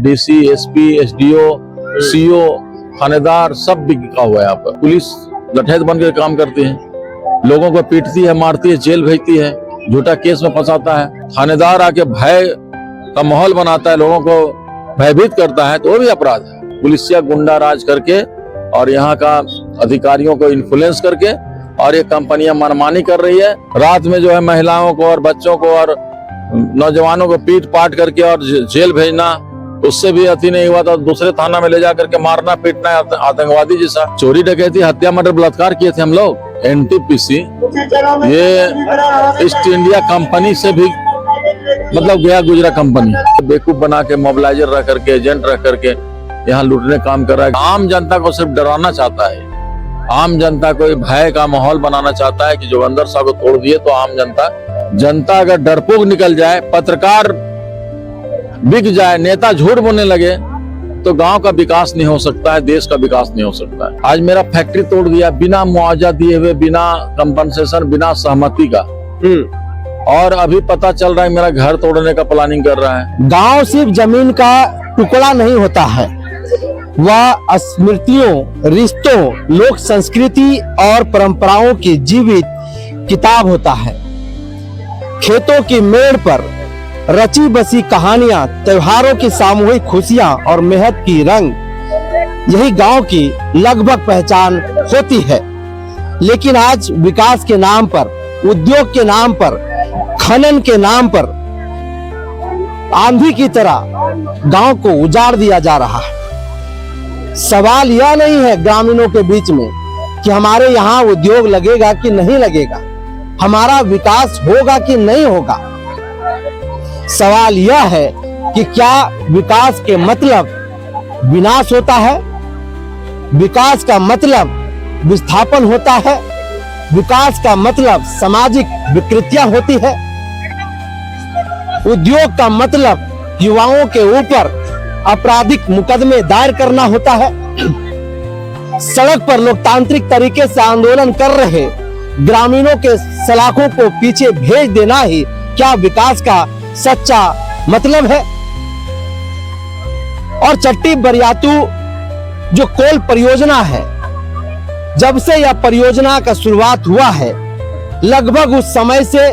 DC, SP, SDO, CO, थानेदार सब बिका हुआ है यहाँ पर। पुलिस लठैत बन के काम करती है, लोगों को पीटती है, मारती है, जेल भेजती है, झूठा केस में फंसाता है। थानेदार आके भय का माहौल बनाता है, लोगों को भयभीत करता है, तो वो भी अपराध है। पुलिसिया गुंडा राज करके और यहाँ का अधिकारियों को इन्फ्लुएंस करके और ये कंपनियां मनमानी कर रही है। रात में जो है महिलाओं को और बच्चों को और नौजवानों को पीट पाट करके और जेल भेजना, उससे भी अति नहीं हुआ तो दूसरे थाना में ले जा करके मारना पीटना, आतंकवादी जैसा। चोरी डकैती, हत्या, मर्डर, बलात्कार किए थे हम लोग। एनटीपीसी ये ईस्ट इंडिया कंपनी से भी मतलब गया गुजरा कंपनी, बेवकूफ बना के मोबिलाइजर रह करके, एजेंट रह करके यहाँ लूटने काम कर रहा है। आम जनता को सिर्फ डराना चाहता है, आम जनता को भय का माहौल बनाना चाहता है कि जोगिंदर साहब को तोड़ दिए तो आम जनता अगर डरपोक निकल जाए, पत्रकार बिक जाए, नेता झूठ बोलने लगे तो गांव का विकास नहीं हो सकता है, देश का विकास नहीं हो सकता है। आज मेरा फैक्ट्री तोड़ दिया बिना मुआवजा दिए हुए, बिना कंपनसेशन, बिना सहमति का, और अभी पता चल रहा है मेरा घर तोड़ने का प्लानिंग कर रहा है। गांव सिर्फ जमीन का टुकड़ा नहीं होता है, वह स्मृतियों, रिश्तों, लोक संस्कृति और परंपराओं की जीवित किताब होता है। खेतों की मेड़ पर रची बसी कहानियां, त्योहारों की सामूहिक खुशियां और मेहनत की रंग, यही गांव की लगभग पहचान होती है। लेकिन आज विकास के नाम पर, उद्योग के नाम पर, खनन के नाम पर आंधी की तरह गांव को उजाड़ दिया जा रहा है। सवाल यह नहीं है ग्रामीणों के बीच में कि हमारे यहाँ उद्योग लगेगा कि नहीं लगेगा, हमारा विकास होगा कि नहीं होगा। सवाल यह है कि क्या विकास के मतलब विनाश होता है, विकास का मतलब विस्थापन होता है, विकास का मतलब सामाजिक विकृतियां होती है, उद्योग का मतलब युवाओं के ऊपर आपराधिक मुकदमे दायर करना होता है। सड़क पर लोकतांत्रिक तरीके से आंदोलन कर रहे ग्रामीणों के सलाखों को पीछे भेज देना ही क्या विकास का सच्चा मतलब है? और चट्टी बरियातू जो कोल परियोजना है, जब से यह परियोजना का शुरुआत हुआ है, लगभग उस समय से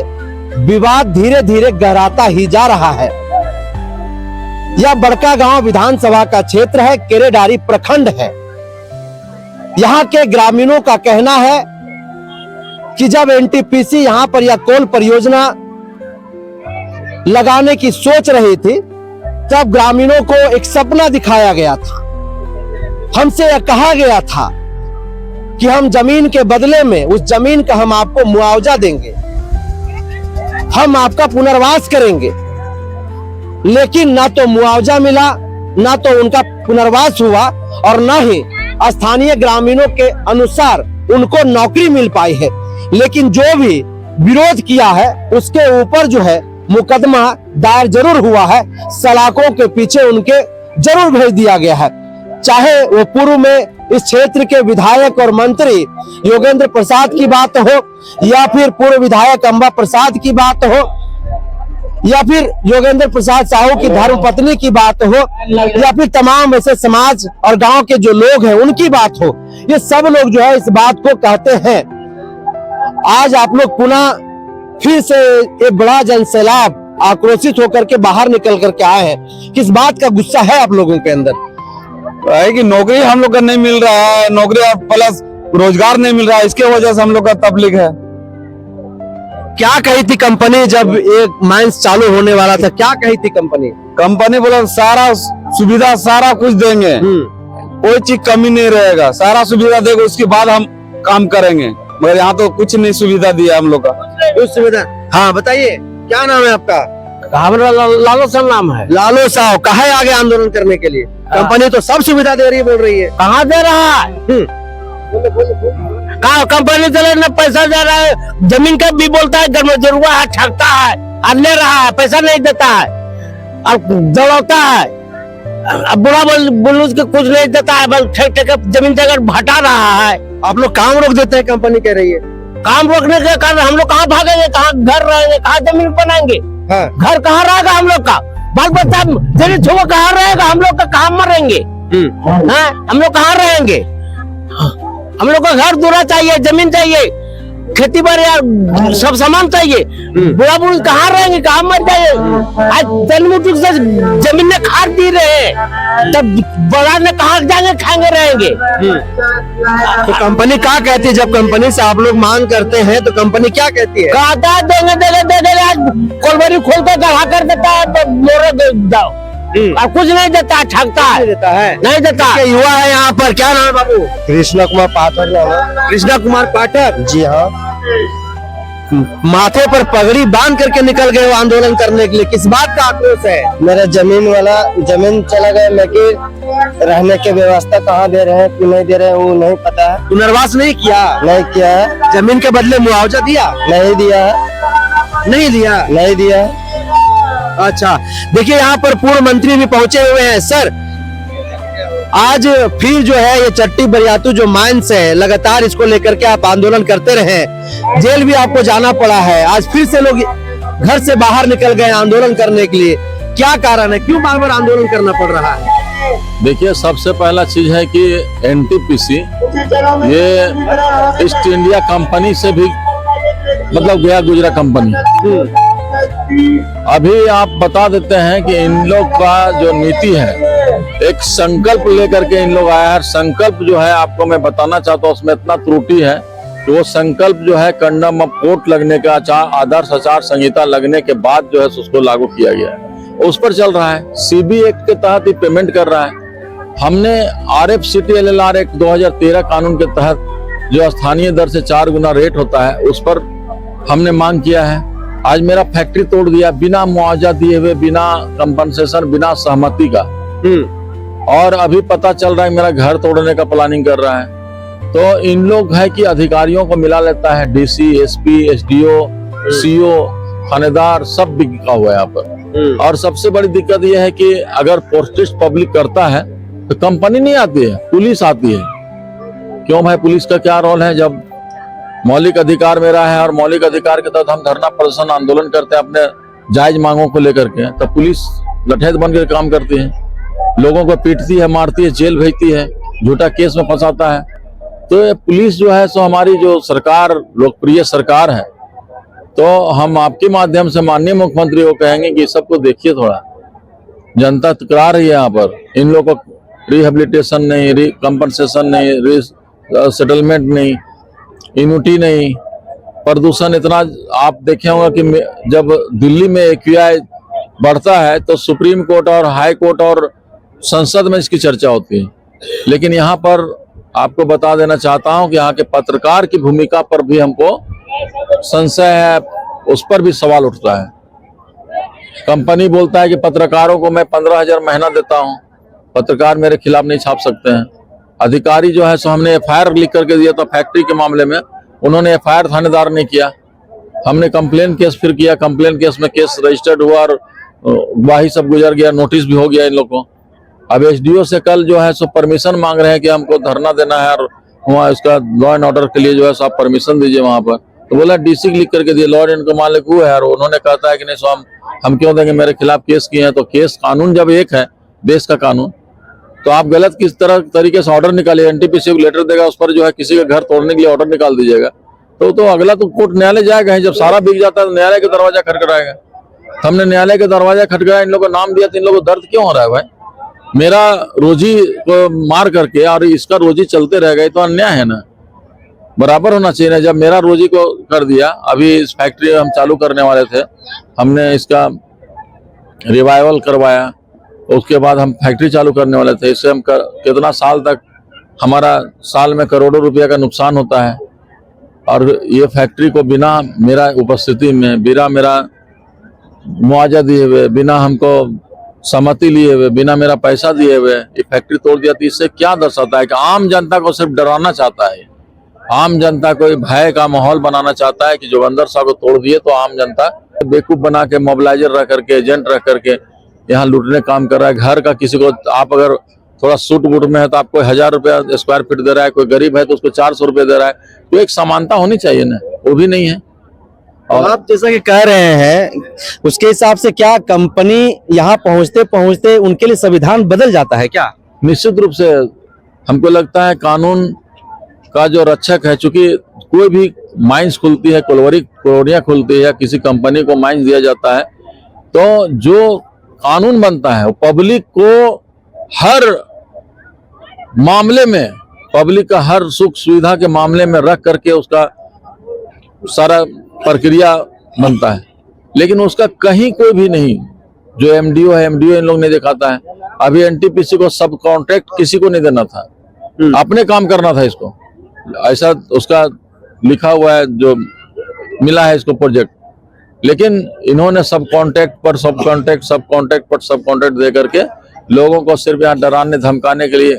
विवाद धीरे धीरे गहराता ही जा रहा है। यह बड़कागांव विधानसभा का क्षेत्र है, केरेडारी प्रखंड है। यहाँ के ग्रामीणों का कहना है कि जब एनटीपीसी यहाँ पर यह कोल परियोजना लगाने की सोच रही थी, तब ग्रामीणों को एक सपना दिखाया गया था। हमसे यह कहा गया था कि हम जमीन के बदले में उस जमीन का हम आपको मुआवजा देंगे, हम आपका पुनर्वास करेंगे। लेकिन ना तो मुआवजा मिला, ना तो उनका पुनर्वास हुआ, और ना ही स्थानीय ग्रामीणों के अनुसार उनको नौकरी मिल पाई है। लेकिन जो भी विरोध किया है उसके ऊपर जो है मुकदमा दायर जरूर हुआ है, सलाखों के पीछे उनके जरूर भेज दिया गया है। चाहे वो पूर्व में इस क्षेत्र के विधायक और मंत्री योगेंद्र प्रसाद की बात हो, या फिर पूर्व विधायक अंबा प्रसाद की बात हो, या फिर योगेंद्र प्रसाद साहू की धर्मपत्नी की बात हो, या फिर तमाम ऐसे समाज और गांव के जो लोग हैं उनकी बात हो, ये सब लोग जो है इस बात को कहते हैं। आज आप लोग पुनः फिर से एक बड़ा जनसैलाब आक्रोशित होकर के बाहर निकल करके आए हैं। किस बात का गुस्सा है आप लोगों के अंदर? है कि नौकरी हम लोग का नहीं मिल रहा है, नौकरी प्लस रोजगार नहीं मिल रहा है, इसके वजह से हम लोग का तबलीग है। क्या कही थी कंपनी जब एक माइंस चालू होने वाला था? क्या कही थी कंपनी? कंपनी बोला सारा सुविधा सारा कुछ देंगे, कोई चीज कमी नहीं रहेगा, सारा सुविधा देगा, उसके बाद हम काम करेंगे। मगर यहाँ तो कुछ नहीं सुविधा दिया हम लोग का। कुछ सुविधा? हाँ बताइए, क्या नाम है आपका? हमारा लालो साहब नाम है। लालो साहब कहे आगे आंदोलन करने के लिए? कंपनी तो सब सुविधा दे रही है, बोल रही है। कहाँ दे रहा है? कहाँ कंपनी चले न पैसा दे रहा है, जमीन का भी बोलता है जरूर है, ठगता है और ले रहा है, पैसा नहीं देता है और दौड़ता है। अब बुरा बोलूं के कुछ नहीं देता है, बस ठेक जमीन जगह हटा रहा है। आप लोग काम रोक देते हैं, कंपनी कह रही है। काम रोकने के कारण हम लोग कहाँ भागेंगे, कहाँ घर रहेंगे, कहाँ जमीन बनाएंगे? हाँ। घर कहाँ रहेगा हम लोग का? बाल बच्चा तेरे छुआ कहाँ रहेगा, हम लोग का कहाँ मरेंगे, हाँ हम लोग कहाँ रहेंगे, हम लोग को घर दूरा चाहिए, जमीन चाहिए, खेती बाड़ी सब सामान चाहिए, बुढ़ा बुढ़ी कहाँ रहेंगे, कहाँ मर जाएंगे। आज तनमुटुक से जमीन में खाद दी रहे हैं, तब बड़ा ने कहाँ जाएंगे, खाएंगे रहेंगे। तो कंपनी क्या कहती है, जब कंपनी से आप लोग मांग करते हैं तो कंपनी क्या कहती है? कहता है देंगे देंगे देंगे, आज कोलबरी खोल कर गढ़ा कर देता है, तो मोरे जाओ, और कुछ नहीं देता है, ठगता है, नहीं देता। युवा है यहाँ पर, क्या नाम है बाबू? कृष्णा कुमार पाठक। कृष्णा कुमार पाठक जी, हाँ। माथे पर पगड़ी बांध करके निकल गए हो आंदोलन करने के लिए, किस बात का आक्रोश है? मेरा जमीन चला गया, लेकिन रहने की व्यवस्था कहाँ दे रहे हैं कि नहीं दे रहे हैं वो नहीं पता है। पुनर्वास नहीं किया? नहीं किया है। जमीन के बदले मुआवजा दिया? नहीं दिया है। नहीं दिया है। अच्छा, देखिए यहाँ पर पूर्व मंत्री भी पहुंचे हुए हैं। सर, आज फिर जो है ये चट्टी बरियातू जो माइंस है, लगातार इसको लेकर के आप आंदोलन करते रहे, जेल भी आपको जाना पड़ा है, आज फिर से लोग घर से बाहर निकल गए आंदोलन करने के लिए, क्या कारण है, क्यों बार बार आंदोलन करना पड़ रहा है? देखिए, सबसे पहला चीज है कि एनटीपीसी ये ईस्ट इंडिया कंपनी से भी मतलब गया गुजरा कंपनी। अभी आप बता देते हैं कि इन लोग का जो नीति है, एक संकल्प लेकर के इन लोग आया है। संकल्प जो है आपको मैं बताना चाहता हूँ, उसमें इतना त्रुटि है कि वो संकल्प जो है कंडम ऑफ कोर्ट लगने का, आदर्श आचार संहिता लगने के बाद जो है उसको लागू किया गया है, उस पर चल रहा है। सीबी एक्ट के तहत ही पेमेंट कर रहा है। हमने RFCTLLR एक्ट 2013 कानून के तहत जो स्थानीय दर से 4 गुना रेट होता है, उस पर हमने मांग किया है। आज मेरा फैक्ट्री तोड़ दिया बिना मुआवजा दिए हुए, बिना कंपनसेशन, बिना सहमति का, और अभी पता चल रहा है मेरा घर तोड़ने का प्लानिंग कर रहा है। तो इन लोग है कि अधिकारियों को मिला लेता है, DC, SP, SDO, CO, थानेदार सब बिका हुआ है यहाँ पर। और सबसे बड़ी दिक्कत यह है कि अगर प्रोटेस्ट पब्लिक करता है तो कंपनी नहीं आती है, पुलिस आती है। क्यों भाई, पुलिस का क्या रोल है? जब मौलिक अधिकार मेरा है और मौलिक अधिकार के तहत हम धरना प्रदर्शन आंदोलन करते हैं अपने जायज मांगों को लेकर के, तो पुलिस लठैत बन के काम करती है, लोगों को पीटती है, मारती है, जेल भेजती है, झूठा केस में फंसाता है। तो ये पुलिस जो है सो हमारी जो सरकार, लोकप्रिय सरकार है, तो हम आपके माध्यम से माननीय मुख्यमंत्री को कहेंगे कि सबको देखिए, थोड़ा जनता तकरार है यहाँ पर। इन लोगों को रिहेबिलिटेशन नहीं, कंपनसेशन नहीं, सेटलमेंट नहीं, इम्यूनिटी नहीं, प्रदूषण इतना। आप देखे होंगे कि जब दिल्ली में AQI बढ़ता है तो सुप्रीम कोर्ट और हाई कोर्ट और संसद में इसकी चर्चा होती है, लेकिन यहाँ पर आपको बता देना चाहता हूँ कि यहाँ के पत्रकार की भूमिका पर भी हमको संशय है, उस पर भी सवाल उठता है। कंपनी बोलता है कि पत्रकारों को मैं 15,000 महीना देता हूँ, पत्रकार मेरे खिलाफ नहीं छाप सकते हैं। अधिकारी जो है सो हमने FIR लिख करके दिया था फैक्ट्री के मामले में, उन्होंने FIR थानेदार ने किया। हमने कंप्लेन केस फिर किया, कंप्लेन केस में केस रजिस्टर्ड हुआ और गवाही सब गुजर गया, नोटिस भी हो गया इन लोगों को। अब SDO से कल जो है सो परमिशन मांग रहे हैं कि हमको धरना देना है और वहाँ इसका लॉ एंड ऑर्डर के लिए जो है सो आप परमिशन दीजिए वहाँ पर। तो बोला DC लिख करके दिया, लॉ एंड मालिक वो है, और उन्होंने कहता है कि नहीं सो हम क्यों देंगे, मेरे खिलाफ केस किए हैं। तो केस कानून जब एक है, देश का कानून, तो आप गलत किस तरीके से ऑर्डर निकालिए, NTPC को लेटर देगा, उस पर जो है किसी का घर तोड़ने के लिए ऑर्डर निकाल दीजिएगा, तो अगला तो कोर्ट न्यायालय जाएगा ही। जब सारा बिक जाता है तो न्यायालय का दरवाजा खटखटाएगा। हमने न्यायालय का दरवाजा खटखटाया, इन लोगों को नाम दिया, तो इन लोगों को दर्द क्यों हो रहा है भाई? मेरा रोजी को मार करके और इसका रोजी चलते रह गए तो अन्याय है ना, बराबर होना चाहिए ना। जब मेरा रोजी को कर दिया, अभी इस फैक्ट्री हम चालू करने वाले थे, हमने इसका रिवाइवल करवाया, उसके बाद हम फैक्ट्री चालू करने वाले थे। इससे हम कितना साल तक हमारा साल में करोड़ों रुपया का नुकसान होता है, और ये फैक्ट्री को बिना मेरा उपस्थिति में, बिना मेरा मुआवजा दिए हुए, बिना हमको सहमति लिए हुए, बिना मेरा पैसा दिए हुए ये फैक्ट्री तोड़ दिया। तो इससे क्या दर्शाता है कि आम जनता को सिर्फ डराना चाहता है, आम जनता को भय का माहौल बनाना चाहता है कि जोगिंदर साहब को तोड़ दिए तो आम जनता बेवकूफ बना के, मोबिलाइजर रह करके, एजेंट रह करके यहाँ लूटने काम कर रहा है। घर का किसी को आप अगर थोड़ा सूट बूट में है तो आपको 1000 रुपया स्क्वायर फीट दे रहा है, कोई गरीब है तो उसको 400 रुपये दे रहा है। तो एक समानता होनी चाहिए ना, वो भी नहीं है। और आप जैसा कि कह रहे हैं उसके हिसाब से क्या कंपनी यहाँ पहुंचते पहुंचते उनके लिए संविधान बदल जाता है क्या? निश्चित रूप से हमको लगता है कानून का जो रक्षक है, चूंकि कोई भी माइंस खुलती है, कॉलोनियां खुलती है या किसी कंपनी को माइंस दिया जाता है, तो जो कानून बनता है वो पब्लिक को हर मामले में, पब्लिक का हर सुख सुविधा के मामले में रख करके उसका सारा प्रक्रिया बनता है। लेकिन उसका कहीं कोई भी नहीं, जो एमडीओ है, एमडीओ इन लोग नहीं दिखाता है। अभी एनटीपीसी को सब कॉन्ट्रैक्ट किसी को नहीं देना था, अपने काम करना था इसको, ऐसा उसका लिखा हुआ है, जो मिला है इसको प्रोजेक्ट। लेकिन इन्होंने सब कॉन्ट्रैक्ट पर सब कॉन्ट्रैक्ट, सब कॉन्ट्रैक्ट पर सब कॉन्ट्रैक्ट दे करके लोगों को सिर्फ यहाँ डराने धमकाने के लिए,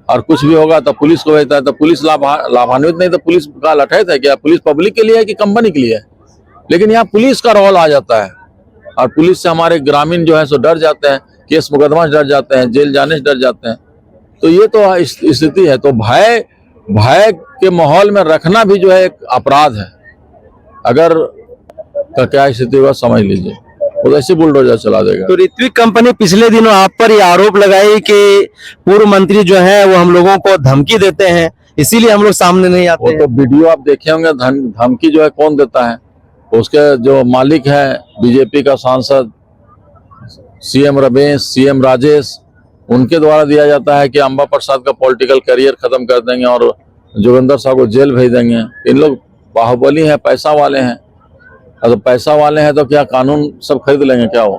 और कुछ भी होगा तो पुलिस को भेजता है, तो पुलिस लाभान्वित नहीं, तो पुलिस का लठैत है क्या? पुलिस पब्लिक के लिए है कि कंपनी के लिए है? लेकिन यहाँ पुलिस का रोल आ जाता है, और पुलिस से हमारे ग्रामीण जो है सो डर जाते हैं, केस मुकदमा से डर जाते हैं, जेल जाने से डर जाते हैं। तो ये तो स्थिति है। तो भय के माहौल में रखना भी जो है एक अपराध है। अगर का क्या स्थिति होगा समझ लीजिए, वो ऐसे बुलडोजर चला देगा। तो ऋत्विक कंपनी पिछले दिनों आप पर ये आरोप लगाई कि पूर्व मंत्री जो है वो हम लोगों को धमकी देते हैं, इसीलिए हम लोग सामने नहीं आते वो हैं। तो वीडियो आप देखे होंगे, धमकी जो है कौन देता है? उसके जो मालिक है बीजेपी का सांसद सीएम रमेश, सीएम राजेश, उनके द्वारा दिया जाता है कि अंबा प्रसाद का पॉलिटिकल करियर खत्म कर देंगे और जोगिंदर साहब को जेल भेज देंगे। इन लोग बाहुबली हैं, पैसा वाले हैं। अगर पैसा वाले हैं तो क्या कानून सब खरीद लेंगे क्या वो?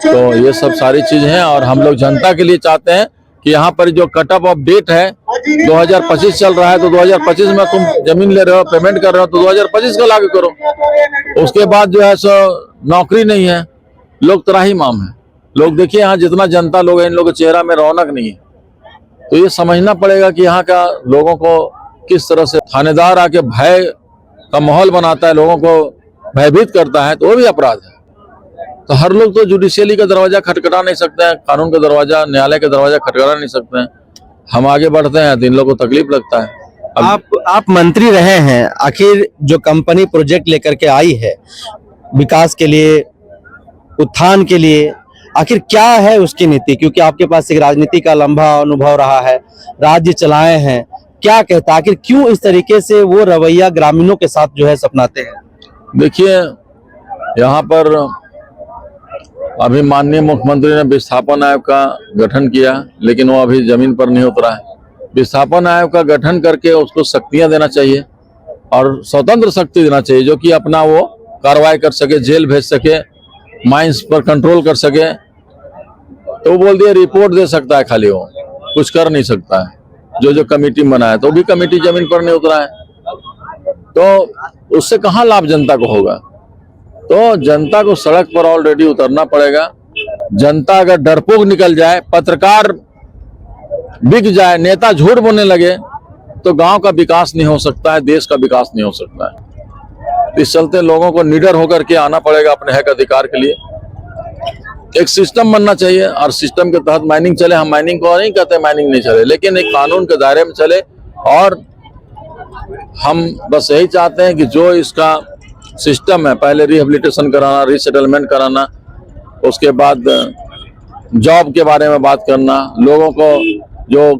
तो ये सब सारी चीज हैं, और हम लोग जनता के लिए चाहते हैं कि यहाँ पर जो कट ऑफ डेट है 2025 चल रहा है, तो 2025 में तुम जमीन ले रहे हो, पेमेंट कर रहे हो, तो 2025 का लागू करो। उसके बाद जो है सो नौकरी नहीं है, लोग त्राहिमाम है। लोग देखिए यहाँ जितना जनता लोग है, इन लोगों के चेहरा में रौनक नहीं है। तो ये समझना पड़ेगा कि यहाँ का लोगों को किस तरह से थानेदार आके भय का माहौल बनाता है, लोगों को भयभीत करता है, तो वो भी अपराध है। तो हर लोग तो जुडिशियली का दरवाजा खटखटा नहीं सकते हैं, कानून का दरवाजा, न्यायालय का दरवाजा खटखटा नहीं सकते हैं। हम आगे बढ़ते हैं तो इन लोगों को तकलीफ लगता है। आप मंत्री रहे हैं, आखिर जो कंपनी प्रोजेक्ट लेकर के आई है विकास के लिए, उत्थान के लिए, आखिर क्या है उसकी नीति? क्योंकि आपके पास एक राजनीति का लंबा अनुभव रहा है, राज्य चलाए हैं, क्या कहता है आखिर क्यों इस तरीके से वो रवैया ग्रामीणों के साथ जो है अपनाते हैं? देखिए, यहाँ पर अभी माननीय मुख्यमंत्री ने विस्थापन आयोग का गठन किया, लेकिन वो अभी जमीन पर नहीं उतरा है। विस्थापन आयोग का गठन करके उसको शक्तियां देना चाहिए और स्वतंत्र शक्ति देना चाहिए, जो कि अपना वो कार्रवाई कर सके, जेल भेज सके, माइंस पर कंट्रोल कर सके। तो वो बोल दिया रिपोर्ट दे सकता है, खाली वो कुछ कर नहीं सकता है। जो कमेटी बनाया तो भी कमेटी जमीन पर नहीं उतरा है, तो उससे कहाँ लाभ जनता को होगा? तो जनता को सड़क पर ऑलरेडी उतरना पड़ेगा। जनता अगर डरपोक निकल जाए, पत्रकार बिक जाए, नेता झूठ बोलने लगे, तो गांव का विकास नहीं हो सकता है, देश का विकास नहीं हो सकता है। इस चलते लोगों को निडर होकर के आना पड़ेगा अपने हक अधिकार के लिए। एक सिस्टम बनना चाहिए और सिस्टम के तहत माइनिंग चले। हम माइनिंग को नहीं कहते माइनिंग नहीं चले, लेकिन एक कानून के दायरे में चले। और हम बस यही चाहते हैं कि जो इसका सिस्टम है, पहले रिहेबिलिटेशन कराना, रीसेटलमेंट कराना, उसके बाद जॉब के बारे में बात करना, लोगों को जो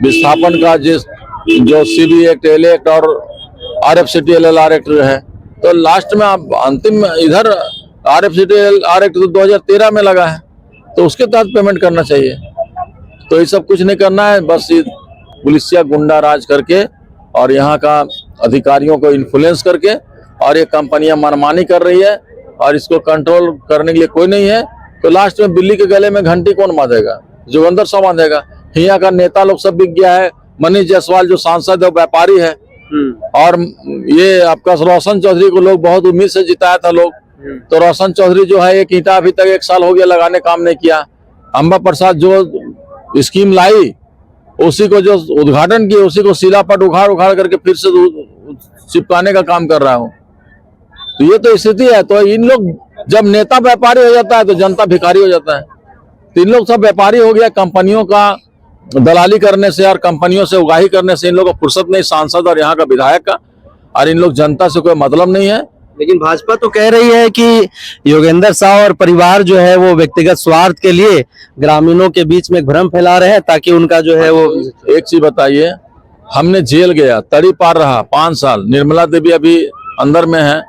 विस्थापन का जो सीबी एक्ट, एल एक्ट और RFCT LLR एक्ट है, तो लास्ट में आप अंतिम इधर RFCT LLR एक्ट तो 2013 में लगा है, तो उसके तहत पेमेंट करना चाहिए। तो ये सब कुछ नहीं करना है, बस पुलिसिया गुंडा राज करके और यहाँ का अधिकारियों को इन्फ्लुएंस करके, और ये कंपनियां मनमानी कर रही है और इसको कंट्रोल करने के लिए कोई नहीं है। तो लास्ट में बिल्ली के गले में घंटी कौन बांधेगा? जोगिंदर साहब बांधेगा। यहाँ का नेता लोग सब बिक गया है। मनीष जायसवाल जो सांसद है वो व्यापारी है, और ये आपका रोशन चौधरी को लोग बहुत उम्मीद से जिताया था लोग, तो रोशन चौधरी जो है एक ईंटा अभी तक 1 साल हो गया लगाने, काम नहीं किया। अंबा प्रसाद जो स्कीम लाई, उसी को जो उद्घाटन किया, उसी को शिलापट उखाड़ करके फिर से चिपकाने का काम कर रहा हूँ। तो ये तो स्थिति है। तो इन लोग जब नेता व्यापारी हो जाता है तो जनता भिखारी हो जाता है। तो इन लोग सब व्यापारी हो गया, कंपनियों का दलाली करने से और कंपनियों से उगाही करने से इन लोगों को फुर्सत नहीं, सांसद और यहाँ का विधायक का। और इन लोग जनता से कोई मतलब नहीं है। लेकिन भाजपा तो कह रही है कि योगेंद्र साव और परिवार जो है वो व्यक्तिगत स्वार्थ के लिए ग्रामीणों के बीच में भ्रम फैला रहे हैं ताकि उनका जो है वो एक चीज बताइए, हमने जेल गया, तड़ी पार रहा 5 साल, निर्मला देवी अभी अंदर में है,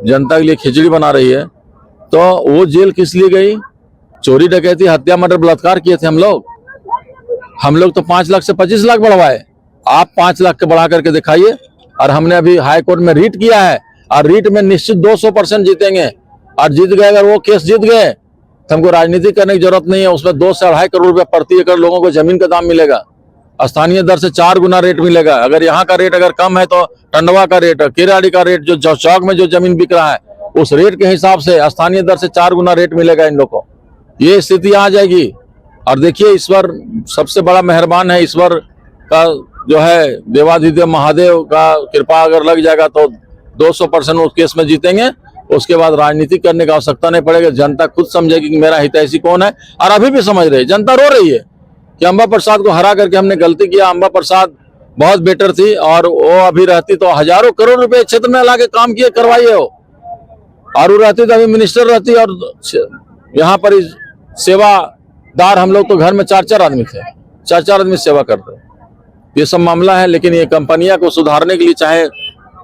जनता के लिए खिचड़ी बना रही है, तो वो जेल किस लिए गई? चोरी डकैती हत्या मर्डर बलात्कार किए थे हम लोग तो 5 लाख से 25 लाख बढ़वाए, आप 5 लाख के बढ़ा करके दिखाइए। और हमने अभी हाई कोर्ट में रीट किया है और रीट में निश्चित 200% जीतेंगे, और जीत गए, अगर वो केस जीत गए तो हमको राजनीति करने की जरूरत नहीं है। उसमें 2 से 2.5 करोड़ रुपया प्रति एकड़ लोगों को जमीन का दाम मिलेगा, स्थानीय दर से 4 गुना रेट मिलेगा। अगर यहाँ का रेट अगर कम है तो टंडवा का रेट, किराड़ी का रेट, जो चौक में जो जमीन बिक रहा है उस रेट के हिसाब से स्थानीय दर से 4 गुना रेट मिलेगा इन लोगों को। ये स्थिति आ जाएगी। और देखिए, ईश्वर सबसे बड़ा मेहरबान है, ईश्वर का जो है देवाधिदेव महादेव का कृपा अगर लग जाएगा तो 200% उस केस में जीतेंगे। उसके बाद राजनीति करने की आवश्यकता नहीं पड़ेगी, जनता खुद समझेगी कि मेरा हितैषी कौन है। और अभी भी समझ रही है, जनता रो रही है कि अंबा प्रसाद को हरा करके हमने गलती किया, अंबा प्रसाद बहुत बेटर थी, और वो अभी रहती तो हजारों करोड़ रुपए क्षेत्र में लाके काम किए करवाइए हो, और वो रहती तो अभी मिनिस्टर रहती। और यहाँ पर सेवादार हम लोग तो घर में 4-4 आदमी थे, 4-4 आदमी सेवा करते। ये सब मामला है। लेकिन ये कंपनियां को सुधारने के लिए, चाहे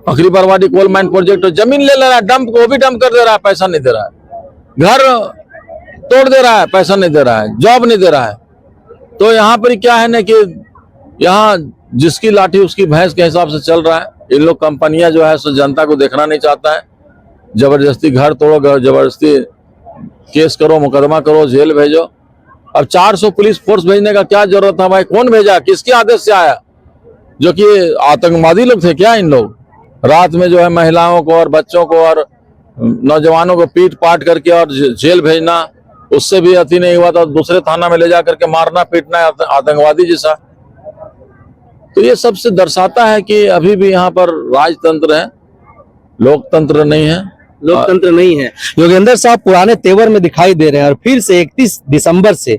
पखरी बरवाडी कोल माइन प्रोजेक्ट, जमीन ले ले रहा है, डंप को भी डंप कर दे रहा है, पैसा नहीं दे रहा है, घर तोड़ दे रहा है, पैसा नहीं दे रहा है, जॉब नहीं दे रहा है। तो यहाँ पर क्या है ना कि यहाँ जिसकी लाठी उसकी भैंस के हिसाब से चल रहा है। इन लोग कंपनियां जो है सो जनता को देखना नहीं चाहता है, जबरदस्ती घर तोड़ो, जबरदस्ती केस करो, मुकदमा करो, जेल भेजो। अब 400 पुलिस फोर्स भेजने का क्या जरूरत था भाई? कौन भेजा, किसके आदेश से आया? जो कि आतंकवादी लोग थे क्या इन लोग? रात में जो है महिलाओं को और बच्चों को और नौजवानों को पीट पाट करके और जेल भेजना, उससे भी अति नहीं हुआ तो दूसरे थाना में ले जा करके मारना पीटना आतंकवादी जैसा। तो ये सबसे दर्शाता है कि अभी भी यहाँ पर राजतंत्र है, लोकतंत्र नहीं है। लोकतंत्र नहीं है। योगेंद्र साहब पुराने तेवर में दिखाई दे रहे हैं और फिर से 31 दिसंबर से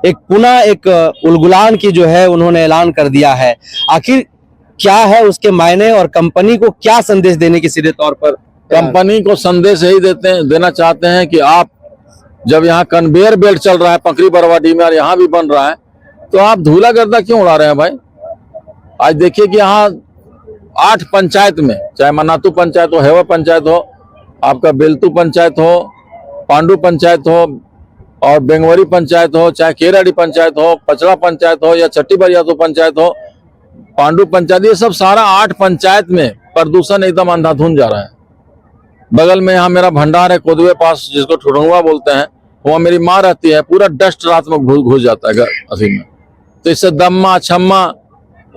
एक पुनः एक उलगुलान की जो है उन्होंने ऐलान कर दिया है। आखिर क्या है उसके मायने और कंपनी को क्या संदेश देने की सीधे तौर पर? कंपनी को संदेश यही देना चाहते हैं कि आप जब यहाँ कन्वेयर बेल्ट चल रहा है पखरी बरवाडी में और यहाँ भी बन रहा है, तो आप धूला गर्दा क्यों उड़ा रहे हैं भाई? आज देखिए कि यहाँ 8 पंचायत में, चाहे मनातू पंचायत हो, हेवा पंचायत हो, आपका बेलतू पंचायत हो, पांडू पंचायत हो, और बेंगवरी पंचायत हो, चाहे केराड़ी पंचायत हो, पचड़ा पंचायत हो, या छठी बरियातू पंचायत हो, पांडू पंचायत, ये सब सारा 8 पंचायत में प्रदूषण एकदम अंधाधुंध जा रहा है। बगल में यहाँ मेरा भंडार है कोदवे पास, जिसको ठुड़ुआ बोलते हैं, वहाँ मेरी माँ रहती है, पूरा डस्ट रात में घुस जाता है अभी में। तो इससे दम्मा छम्मा,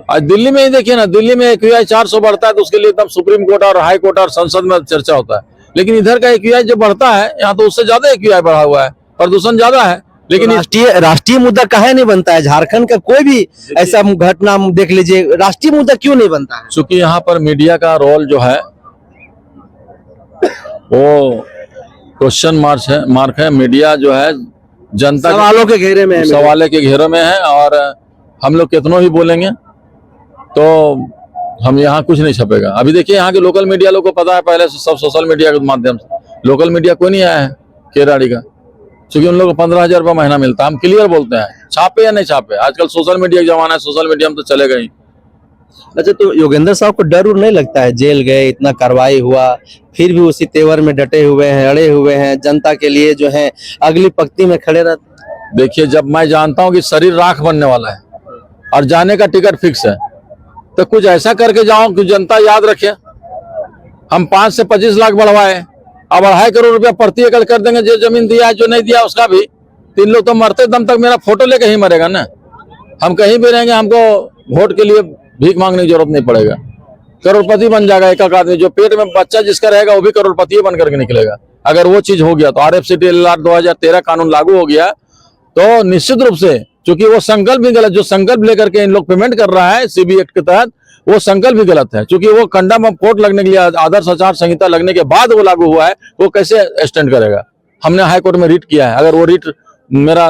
आज दिल्ली में ही देखिए ना, दिल्ली में AQI 400 बढ़ता है तो उसके लिए एकदम सुप्रीम कोर्ट और हाई कोर्ट और संसद में चर्चा होता है। लेकिन इधर का AQI जो बढ़ता है, यहाँ तो उससे ज्यादा AQI बढ़ा हुआ है, प्रदूषण ज्यादा है। लेकिन राष्ट्रीय मुद्दा काहे नहीं बनता है? झारखंड का कोई भी ऐसा घटना देख लीजिए, राष्ट्रीय मुद्दा क्यों नहीं बनता है? चूंकि यहाँ पर मीडिया का रोल जो है वो क्वेश्चन मार्क है। मीडिया जो है जनता सवालों के घेरे में है, सवालों के घेरे में है, और हम लोग कितनों ही बोलेंगे तो हम यहाँ कुछ नहीं छपेगा। अभी देखिए यहाँ के लोकल मीडिया लोग को पता है पहले से, सब सोशल मीडिया के माध्यम से। लोकल मीडिया कोई नहीं आया है केराड़ी का, क्योंकि उन लोग को 15,000 रुपया महीना मिलता है। हम क्लियर बोलते हैं, छापे या नहीं छापे, आजकल सोशल मीडिया का जमाना है, सोशल मीडिया में तो चलेगा ही। अच्छा, तो योगेंद्र साहब को डर नहीं लगता है? जेल गए, इतना कार्रवाई हुआ, फिर भी उसी तेवर में डटे हुए हैं, अड़े हुए हैं, जनता के लिए जो है अगली पंक्ति में खड़े रहते। देखिए, जब मैं जानता हूँ कि शरीर राख बनने वाला है और जाने का टिकट फिक्स है, तो कुछ ऐसा करके जाओ कि जनता याद रखे। हम 5 से 25 लाख बढ़वाए, अब 2.5 करोड़ रुपया प्रति एकड़ कर देंगे। जो जमीन दिया है, जो नहीं दिया उसका भी। 3 लोग तो मरते दम तक मेरा फोटो लेके ही मरेगा ना। हम कहीं भी रहेंगे, हमको वोट के लिए भीख मांगने की जरूरत नहीं पड़ेगा, करोड़पति बन जाएगा एक आदमी। जो पेट में बच्चा जिसका रहेगा वो भी करोड़पति बन करके निकलेगा। अगर वो चीज हो गया तो RFCT 2013 कानून लागू हो गया तो निश्चित रूप से, क्योंकि वो संकल्प भी गलत, जो संकल्प लेकर के इन लोग पेमेंट कर रहा है CB एक्ट के तहत, वो संकल्प भी गलत है। क्योंकि वो कंडम ऑफ कोर्ट लगने के लिए, आदर्श आचार संहिता लगने के बाद वो लागू हुआ है, वो कैसे स्टैंड करेगा? हमने हाई कोर्ट में रीट किया है। अगर वो रीट मेरा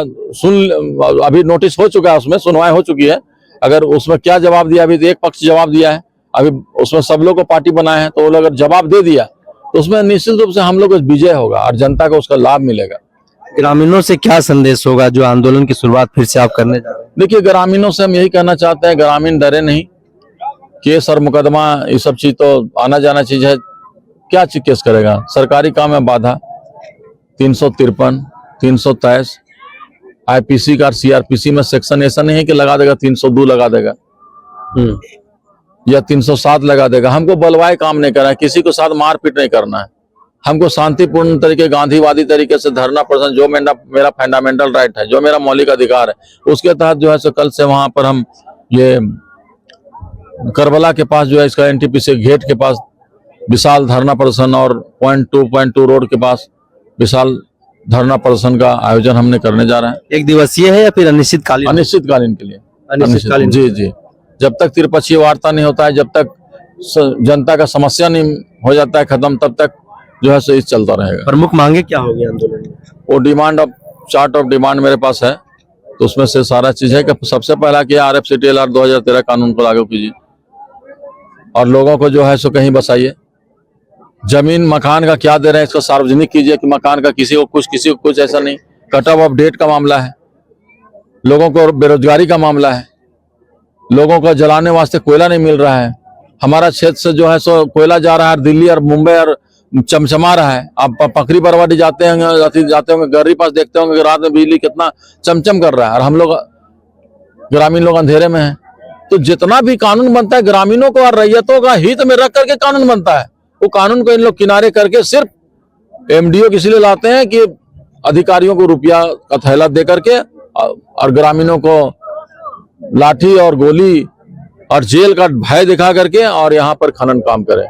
अभी नोटिस हो चुका है, उसमें सुनवाई हो चुकी है। अगर उसमें क्या जवाब दिया, अभी तो एक पक्ष जवाब दिया है, अभी उसमें सब लोग को पार्टी बनाए हैं, तो वो लोग अगर जवाब दे दिया तो उसमें निश्चित रूप से हम लोग को विजय होगा और जनता को उसका लाभ मिलेगा। ग्रामीणों से क्या संदेश होगा जो आंदोलन की शुरुआत फिर से आप करने जा रहे हैं? देखिए, ग्रामीणों से हम यही कहना चाहते हैं, ग्रामीण डरे नहीं। केस और मुकदमा ये सब चीज तो आना जाना चीज है, क्या चीज केस करेगा? सरकारी काम में बाधा 353, 323 आईपीसी का, सीआरपीसी में सेक्शन ऐसा नहीं है कि लगा देगा 302 लगा देगा या 307 लगा देगा। हमको बलवाए काम नहीं करना है, किसी को साथ मारपीट नहीं करना है। हमको शांतिपूर्ण तरीके, गांधीवादी तरीके से धरना प्रदर्शन, जो मेरा फंडामेंटल राइट है, जो मेरा मौलिक अधिकार है, उसके तहत जो है सो कल से वहां पर हम ये करबला के पास जो है इसका एनटीपीसी गेट के पास विशाल धरना प्रदर्शन और पॉइंट 2 रोड के पास विशाल धरना प्रदर्शन का आयोजन हमने करने जा रहे हैं। एक दिवसीय है या फिर अनिश्चितकालीन? अनिश्चितकालीन के लिए। अनिश्चितकालीन। जी जी, जब तक त्रिपक्षीय वार्ता नहीं होता है, जब तक जनता का समस्या नहीं हो जाता है खत्म, तब तक जो है सो इस चलता रहेगा। प्रमुख मांगे क्या होगी आंदोलन में? वो चार्ट ऑफ डिमांड मेरे पास है, तो उसमें से सारा चीज है कि सबसे पहला कि RFCTLR 2013 कानून को लागू कीजिए और लोगों को जो है सो कहीं बसाइए। जमीन मकान का क्या दे रहे हैं इसको सार्वजनिक कीजिए कि मकान का किसी को कुछ ऐसा नहीं। कट ऑफ डेट का मामला है, लोगों को बेरोजगारी का मामला है, लोगों को जलाने वास्ते कोयला नहीं मिल रहा है। हमारा क्षेत्र से जो है सो कोयला जा रहा है दिल्ली और मुंबई और चमचमा रहा है। आप पकड़ी बरवाडी जाते होंगे गर्री पास देखते होंगे कि रात में बिजली कितना चमचम कर रहा है और हम लोग ग्रामीण लोग अंधेरे में हैं। तो जितना भी कानून बनता है ग्रामीणों को और रैयतों का हित में रख करके कानून बनता है। वो कानून को इन लोग किनारे करके सिर्फ MDO इसलिए लाते हैं कि अधिकारियों को रुपया का थैला दे करके और ग्रामीणों को लाठी और गोली और जेल का भय दिखा करके और यहाँ पर खनन काम करें।